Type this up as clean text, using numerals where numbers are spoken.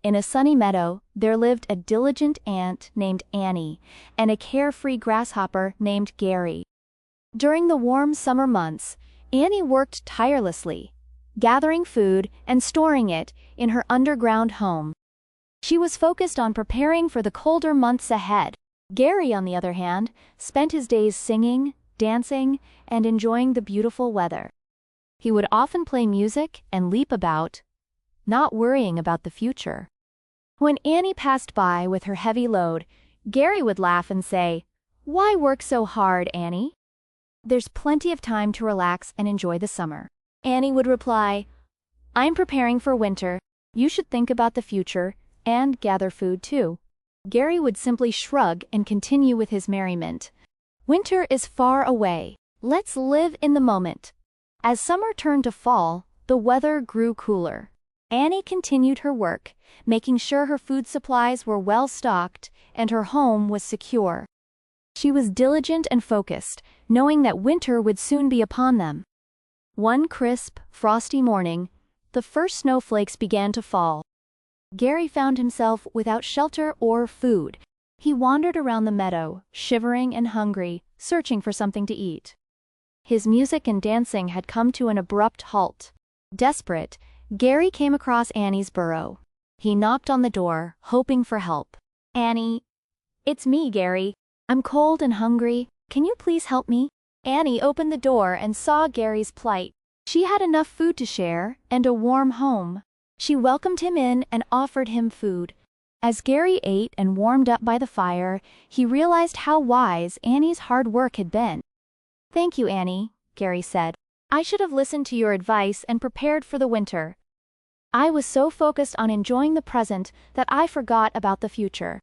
In a sunny meadow, there lived a diligent ant named Annie, and a carefree grasshopper named Gary. During the warm summer months, Annie worked tirelessly, gathering food and storing it in her underground home. She was focused on preparing for the colder months ahead. Gary, on the other hand, spent his days singing, dancing, and enjoying the beautiful weather. He would often play music and leap about, not worrying about the future. When Annie passed by with her heavy load, Gary would laugh and say, "Why work so hard, Annie? There's plenty of time to relax and enjoy the summer." Annie would reply, "I'm preparing for winter. You should think about the future and gather food too." Gary would simply shrug and continue with his merriment. "Winter is far away. Let's live in the moment." As summer turned to fall, the weather grew cooler. Annie continued her work, making sure her food supplies were well stocked and her home was secure. She was diligent and focused, knowing that winter would soon be upon them. One crisp, frosty morning, the first snowflakes began to fall. Gary found himself without shelter or food. He wandered around the meadow, shivering and hungry, searching for something to eat. His music and dancing had come to an abrupt halt. Desperate, Gary came across Annie's burrow. He knocked on the door, hoping for help. "Annie, it's me, Gary. I'm cold and hungry. Can you please help me?" Annie opened the door and saw Gary's plight. She had enough food to share and a warm home. She welcomed him in and offered him food. As Gary ate and warmed up by the fire, he realized how wise Annie's hard work had been. "Thank you, Annie," Gary said. "I should have listened to your advice and prepared for the winter. I was so focused on enjoying the present that I forgot about the future."